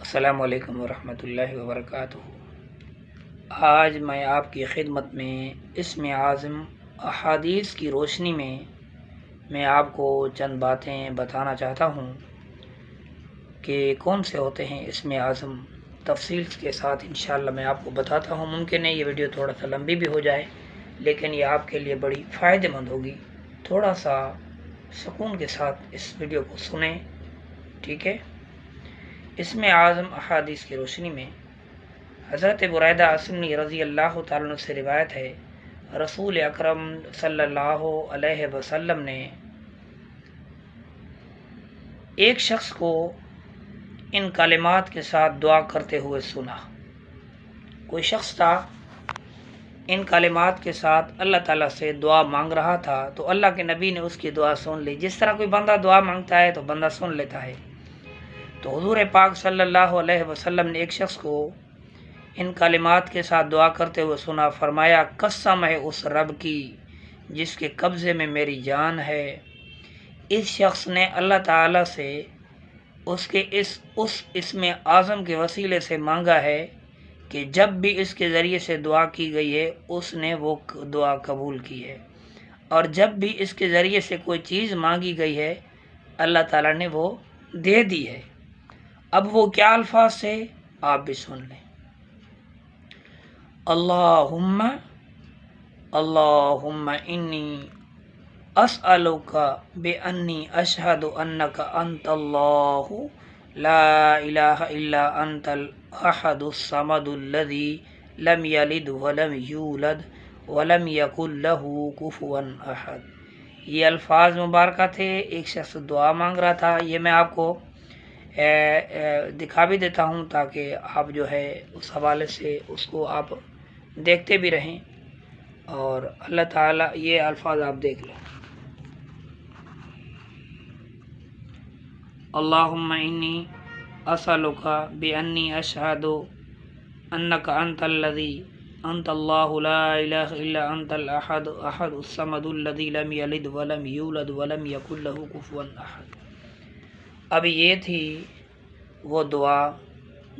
السلام علیکم ورحمۃ اللہ وبرکاتہ۔ آج میں آپ کی خدمت میں اسم اعظم احادیث کی روشنی میں آپ کو چند باتیں بتانا چاہتا ہوں کہ کون سے ہوتے ہیں اسم اعظم۔ تفصیل کے ساتھ انشاءاللہ میں آپ کو بتاتا ہوں۔ ممکن ہے یہ ویڈیو تھوڑا سا لمبی بھی ہو جائے، لیکن یہ آپ کے لیے بڑی فائدہ مند ہوگی۔ تھوڑا سا سکون کے ساتھ اس ویڈیو کو سنیں، ٹھیک ہے؟ اسم اعظم احادیث کی روشنی میں حضرت برید اسلمی رضی اللہ تعالیٰ عنہ سے روایت ہے، رسول اکرم صلی اللہ علیہ وسلم نے ایک شخص کو ان کلمات کے ساتھ دعا کرتے ہوئے سنا۔ کوئی شخص تھا، ان کلمات کے ساتھ اللہ تعالیٰ سے دعا مانگ رہا تھا، تو اللہ کے نبی نے اس کی دعا سن لی۔ جس طرح کوئی بندہ دعا مانگتا ہے تو بندہ سن لیتا ہے، تو حضور پاک صلی اللہ علیہ وسلم نے ایک شخص کو ان کلمات کے ساتھ دعا کرتے ہوئے سنا۔ فرمایا، قسم ہے اس رب کی جس کے قبضے میں میری جان ہے، اس شخص نے اللہ تعالیٰ سے اس کے اس اسم اعظم کے وسیلے سے مانگا ہے کہ جب بھی اس کے ذریعے سے دعا کی گئی ہے اس نے وہ دعا قبول کی ہے، اور جب بھی اس کے ذریعے سے کوئی چیز مانگی گئی ہے اللہ تعالیٰ نے وہ دے دی ہے۔ اب وہ کیا الفاظ سے آپ بھی سن لیں۔ اللہم انی اسألک بانی اشہد انک انت اللہ لا الہ الا انت الاحد الصمد الذی لم یلد ولم یولد ولم یکن لہ کفوا احد۔ یہ الفاظ مبارکہ تھے۔ ایک شخص دعا مانگ رہا تھا۔ یہ میں آپ کو دکھا بھی دیتا ہوں تاکہ آپ جو ہے اس حوالے سے اس کو آپ دیکھتے بھی رہیں، اور اللہ تعالیٰ یہ الفاظ آپ دیکھ لیں۔ اللہم انی اسألک بانی اشہد انک انت الذی انت اللہ لا الہ الا انت الاحد الصمد الذی لم یلد ولم یولد ولم یکن لہ کفوا احد۔ اب یہ تھی وہ دعا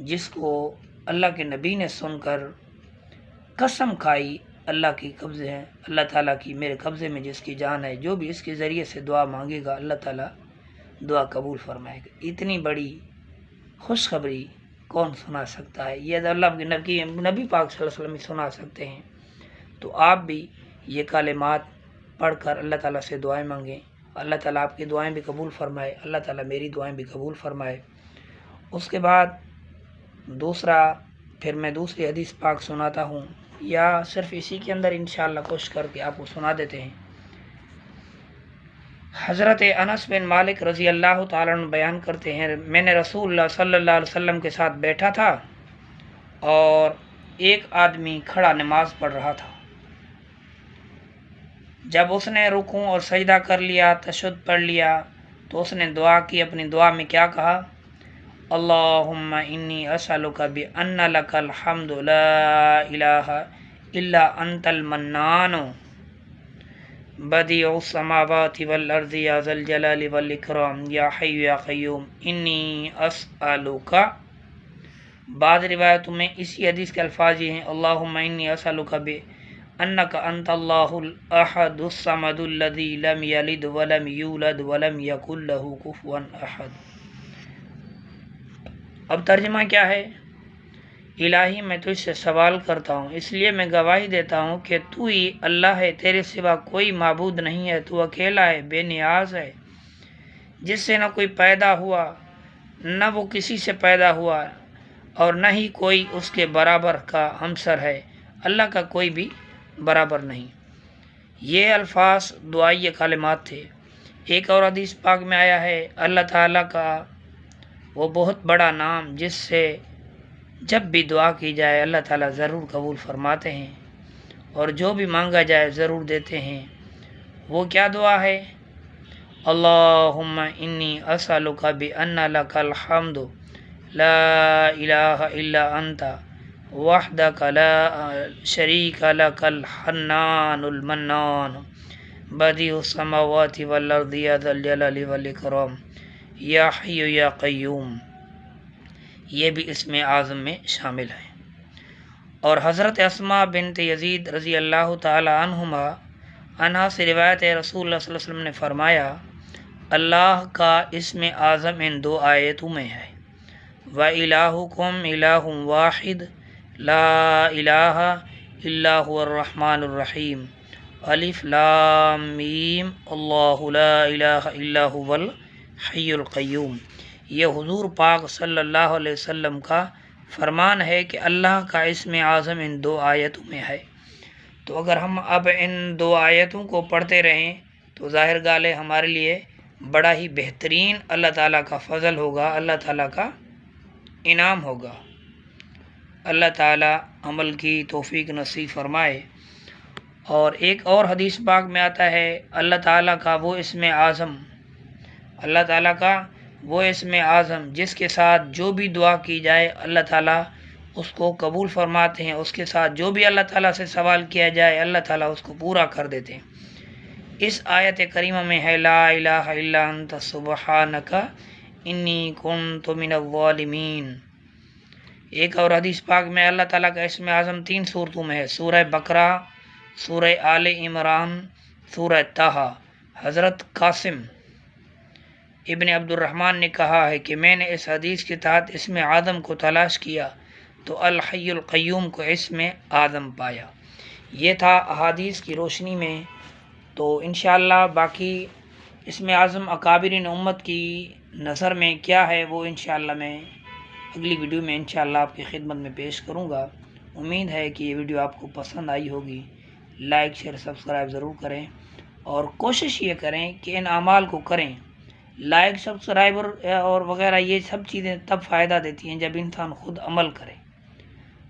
جس کو اللہ کے نبی نے سن کر قسم کھائی، اللہ کی قبضے ہے، اللہ تعالیٰ کی میرے قبضے میں جس کی جان ہے، جو بھی اس کے ذریعے سے دعا مانگے گا اللہ تعالیٰ دعا قبول فرمائے گا۔ اتنی بڑی خوشخبری کون سنا سکتا ہے؟ یہ اللہ کے نبی پاک صلی اللہ علیہ وسلم سنا سکتے ہیں۔ تو آپ بھی یہ کلمات پڑھ کر اللہ تعالیٰ سے دعائیں مانگیں، اللہ تعالیٰ آپ کی دعائیں بھی قبول فرمائے، اللہ تعالیٰ میری دعائیں بھی قبول فرمائے۔ اس کے بعد پھر میں دوسری حدیث پاک سناتا ہوں، یا صرف اسی کے اندر انشاءاللہ کوشش کر کے آپ کو سنا دیتے ہیں۔ حضرت انس بن مالک رضی اللہ تعالیٰ عنہ بیان کرتے ہیں، میں نے رسول اللہ صلی اللہ علیہ وسلم کے ساتھ بیٹھا تھا اور ایک آدمی کھڑا نماز پڑھ رہا تھا۔ جب اس نے رکوع اور سجدہ کر لیا، تشہد پڑھ لیا، تو اس نے دعا کی۔ اپنی دعا میں کیا کہا؟ اللہم انی اسألک بان لک الحمد لا الہ الا انت المنان بدیع السماوات والارض یا ذا الجلال والاکرام یا حی یا قیوم انی اسألک۔ بعض روایتوں میں اسی حدیث کے الفاظ یہ ہیں، اللہم انی اسألک بانک انت اللہ الاحد الصمد الذی لم یلد ولم یولد ولم یکن لہ کفوا احد۔ اب ترجمہ کیا ہے؟ الہی میں تجھ سے سوال کرتا ہوں، اس لیے میں گواہی دیتا ہوں کہ تو ہی اللہ ہے، تیرے سوا کوئی معبود نہیں ہے، تو اکیلا ہے، بے نیاز ہے، جس سے نہ کوئی پیدا ہوا نہ وہ کسی سے پیدا ہوا، اور نہ ہی کوئی اس کے برابر کا ہمسر ہے، اللہ کا کوئی بھی برابر نہیں۔ یہ الفاظ دعائیہ کلمات تھے۔ ایک اور حدیث پاک میں آیا ہے، اللہ تعالیٰ کا وہ بہت بڑا نام جس سے جب بھی دعا کی جائے اللہ تعالیٰ ضرور قبول فرماتے ہیں، اور جو بھی مانگا جائے ضرور دیتے ہیں۔ وہ کیا دعا ہے؟ اللہم انی اسألک بان لک الحمد لا الہ الا انت وحدک لا شریک لک الحنان المنان بدیع السماوات والارض یا ذا الجلال والاکرام یا حی یا قیوم۔ یہ بھی اسم اعظم میں شامل ہے۔ اور حضرت اسماء بنت یزید رضی اللہ تعالی عنہا سے روایت ہے، رسول اللہ صلی اللہ علیہ وسلم نے فرمایا، اللہ کا اسم اعظم ان دو آیتوں میں ہے، وَإِلَٰهُكُمْ إِلَٰهٌ وَاحِدٌ لَا إِلَٰهَ إِلَّا هُوَ الرَّحْمَٰنُ الرَّحِيمُ الف لام میم اللہ لا الہ الا هو الحی القیوم۔ یہ حضور پاک صلی اللہ علیہ وسلم کا فرمان ہے کہ اللہ کا اسم اعظم ان دو آیتوں میں ہے۔ تو اگر ہم اب ان دو آیتوں کو پڑھتے رہیں تو ظاہر گال ہے ہمارے لیے بڑا ہی بہترین اللہ تعالیٰ کا فضل ہوگا، اللہ تعالیٰ کا انعام ہوگا۔ اللہ تعالیٰ عمل کی توفیق نصیب فرمائے۔ اور ایک اور حدیث پاک میں آتا ہے، اللہ تعالیٰ کا وہ اسم اعظم، اللہ تعالیٰ کا وہ اسم اعظم جس کے ساتھ جو بھی دعا کی جائے اللہ تعالیٰ اس کو قبول فرماتے ہیں، اس کے ساتھ جو بھی اللہ تعالیٰ سے سوال کیا جائے اللہ تعالیٰ اس کو پورا کر دیتے ہیں۔ اس آیت کریمہ میں ہے، لا الہ الا انت سبحانک انی کنت من الظالمین۔ ایک اور حدیث پاک میں اللہ تعالیٰ کا اسم اعظم 3 صورتوں میں ہے، سورہ بقرہ، سورہ آل عمران، سورہ طٰہٰ۔ حضرت قاسم ابن عبد الرحمن نے کہا ہے کہ میں نے اس حدیث کے تحت اسم اعظم کو تلاش کیا تو الحی القیوم کو اسم اعظم پایا۔ یہ تھا احادیث کی روشنی میں۔ تو انشاءاللہ باقی اسم اعظم اکابرین امت کی نظر میں کیا ہے وہ انشاءاللہ میں اگلی ویڈیو میں انشاءاللہ آپ کی خدمت میں پیش کروں گا۔ امید ہے کہ یہ ویڈیو آپ کو پسند آئی ہوگی۔ لائک شیئر سبسکرائب ضرور کریں اور کوشش یہ کریں کہ ان اعمال کو کریں۔ لائک سبسکرائبر اور وغیرہ یہ سب چیزیں تب فائدہ دیتی ہیں جب انسان خود عمل کرے۔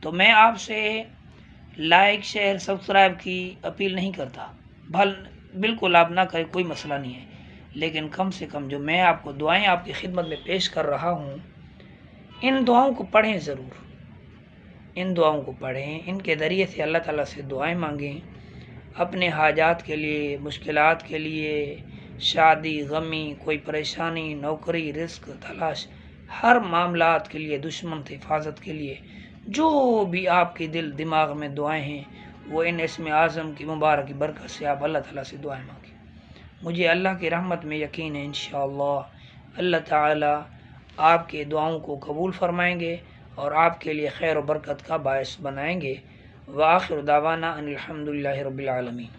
تو میں آپ سے لائک شیئر سبسکرائب کی اپیل نہیں کرتا، بالکل آپ نہ کریں، کوئی مسئلہ نہیں ہے، لیکن کم سے کم جو میں آپ کو دعائیں آپ کی خدمت میں پیش کر رہا ہوں ان دعاؤں کو پڑھیں، ضرور ان دعاؤں کو پڑھیں، ان کے ذریعے سے اللہ تعالیٰ سے دعائیں مانگیں اپنے حاجات کے لیے، مشکلات کے لیے، شادی، غمی، کوئی پریشانی، نوکری، رزق تلاش، ہر معاملات کے لیے، دشمن سے حفاظت کے لیے، جو بھی آپ کے دل دماغ میں دعائیں ہیں وہ ان اسم اعظم کی مبارک برکت سے آپ اللہ تعالیٰ سے دعائیں مانگیں۔ مجھے اللہ کی رحمت میں یقین ہے انشاءاللہ اللہ تعالیٰ آپ کے دعاؤں کو قبول فرمائیں گے اور آپ کے لیے خیر و برکت کا باعث بنائیں گے۔ وآخر دعوانا ان الحمدللہ رب العالمین۔